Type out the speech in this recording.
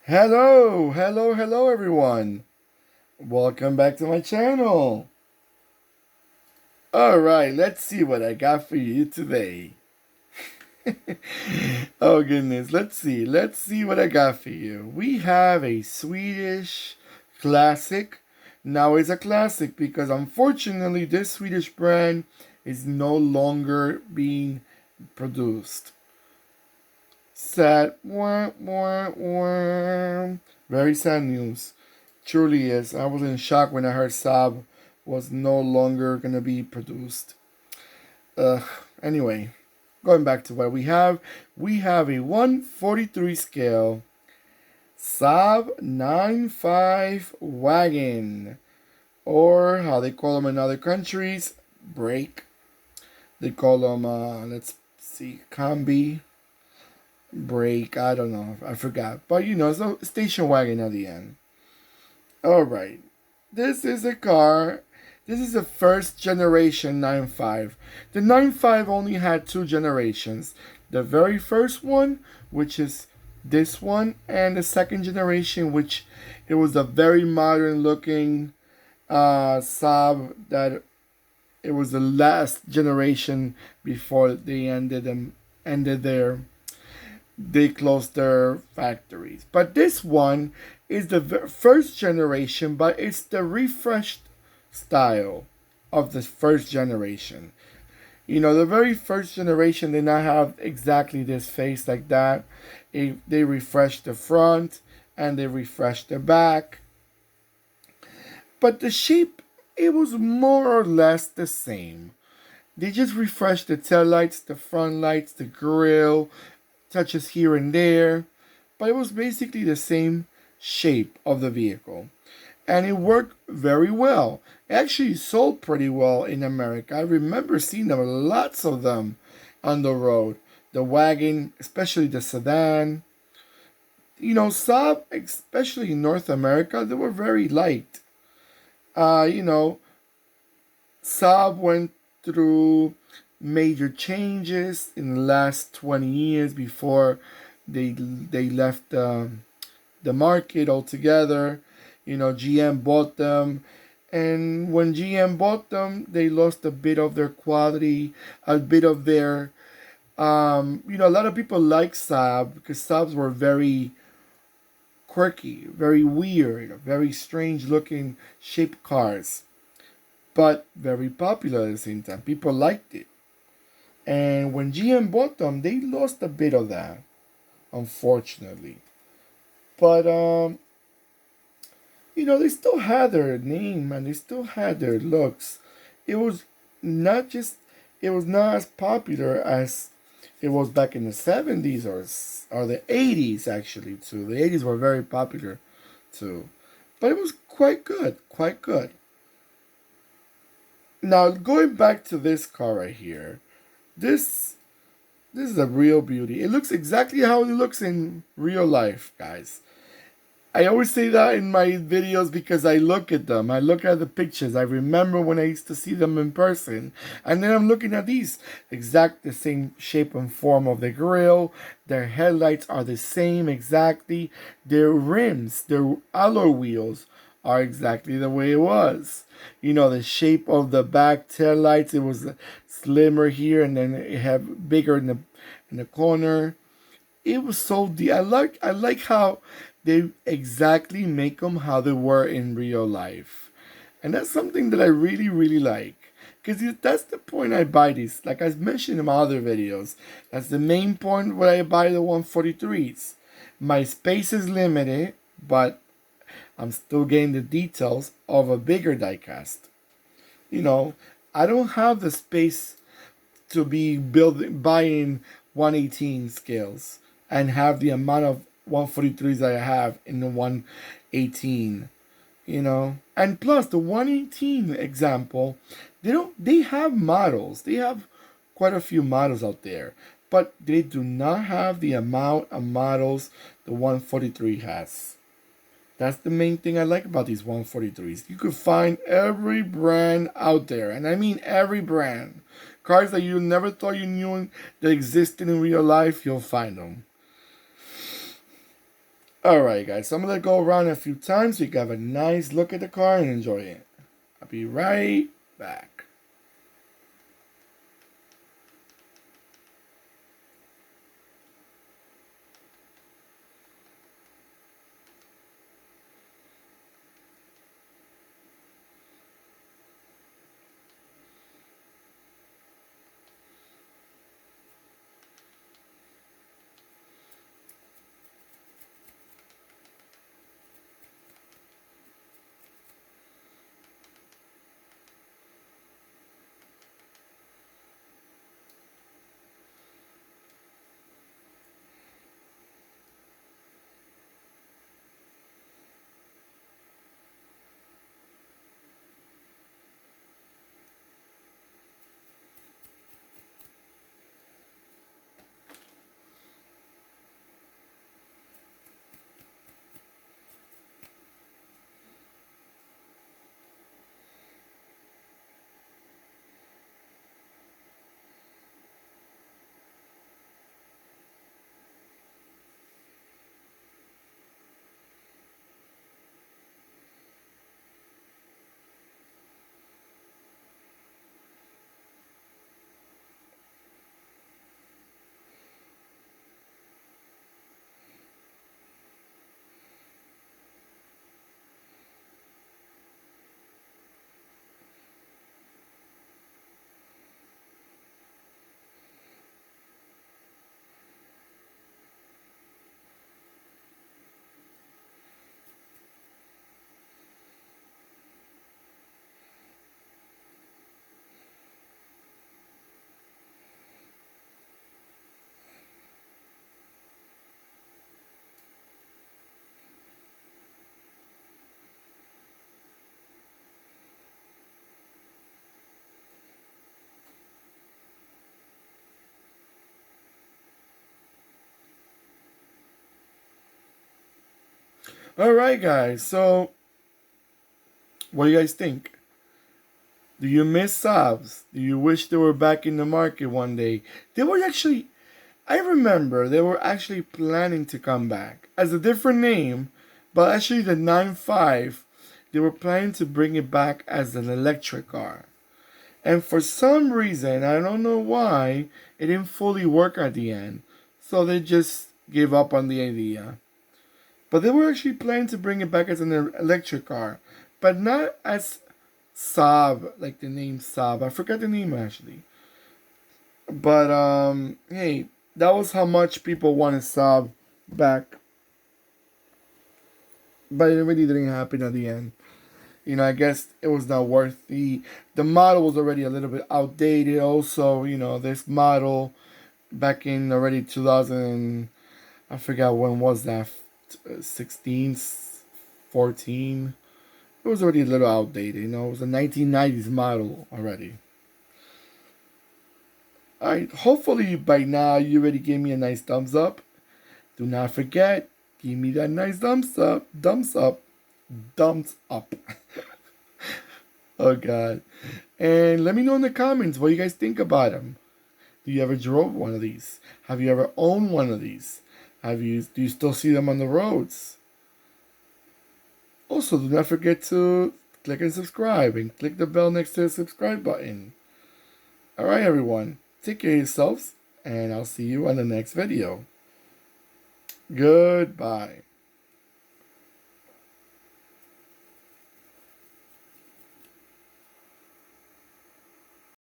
Hello everyone. Welcome back to my channel. Alright, let's see what I got for you today. Oh goodness, let's see what I got for you. We have a Swedish classic. Now it's a classic because unfortunately this Swedish brand is no longer being produced. Sad. Wah, wah, wah. Very sad news. Truly is. I was in shock when I heard Saab was no longer going to be produced. Ugh. Anyway, going back to what we have a 143 scale Saab 95 wagon, or how they call them in other countries, brake. They call them, let's see, Combi. Brake, I don't know, I forgot. But it's a station wagon at the end. Alright, this is a car. This is the first generation 95. The 95 only had two generations. The very first one, which is this one, and the second generation, which it was a very modern looking Saab that it was the last generation before they closed their factories. But this one is the first generation, but it's the refreshed style of the first generation. The very first generation did not have exactly this face like that. They refreshed the front and they refreshed the back. But the shape, it was more or less the same. They just refreshed the tail lights, the front lights, the grille, touches here and there, but it was basically the same shape of the vehicle. And it worked very well. It actually sold pretty well in America. I remember seeing them, lots of them on the road. The wagon, especially the sedan. Saab, especially in North America, they were very liked. Saab went through major changes in the last 20 years before they left the market altogether. GM bought them, and when GM bought them, they lost a bit of their quality, a bit of their a lot of people like Saab because Saabs were very quirky, very weird, very strange looking shaped cars, but very popular at the same time. People liked it. And when GM bought them, they lost a bit of that, unfortunately. But they still had their name and they still had their looks. It was not as popular as it was back in the 70s or the 80s actually too. The 80s were very popular too. But it was quite good, quite good. Now going back to this car right here. This is a real beauty. It looks exactly how it looks in real life, guys. I always say that in my videos because I look at them. I look at the pictures. I remember when I used to see them in person. And then I'm looking at these. The same shape and form of the grille. Their headlights are the same exactly. Their rims, their alloy wheels are exactly the way it was. The shape of the back tail lights, it was slimmer here and then it had bigger in the corner. It was so I like how they exactly make them how they were in real life. And that's something that I really, really like. Because that's the point I buy these. Like I mentioned in my other videos. That's the main point where I buy the 143s. My space is limited, but I'm still getting the details of a bigger diecast. I don't have the space to be buying 118 scales and have the amount of 143s that I have in the 118. And plus the 118 example, they have models. They have quite a few models out there, but they do not have the amount of models the 143 has. That's the main thing I like about these 143s. You could find every brand out there, and I mean every brand. Cars that you never thought you knew that existed in real life, you'll find them. Alright guys, so I'm gonna go around a few times so you can have a nice look at the car and enjoy it. I'll be right back. Alright guys, so what do you guys think? Do you miss Saabs? Do you wish they were back in the market one day? They were actually, I remember they were actually planning to come back as a different name, but actually the 9.5, they were planning to bring it back as an electric car. And for some reason, I don't know why, it didn't fully work at the end. So they just gave up on the idea. But they were actually planning to bring it back as an electric car, but not as Saab, like the name Saab. I forgot the name actually. But hey, that was how much people wanted Saab back. But it really didn't happen at the end. You know, I guess it was not worth the model was already a little bit outdated. Also, you know, this model back in already 2000, I forgot when was that, 16, 14. It was already a little outdated. You know, it was a 1990s model already. Alright, hopefully by now you already gave me a nice thumbs up. Do not forget, give me that nice thumbs up. Thumbs up. Thumbs up. Oh god. And let me know in the comments what you guys think about them. Do you ever drove one of these? Have you ever owned one of these? Do you still see them on the roads? Also, do not forget to click and subscribe and click the bell next to the subscribe button. Alright everyone, take care of yourselves and I'll see you on the next video. Goodbye.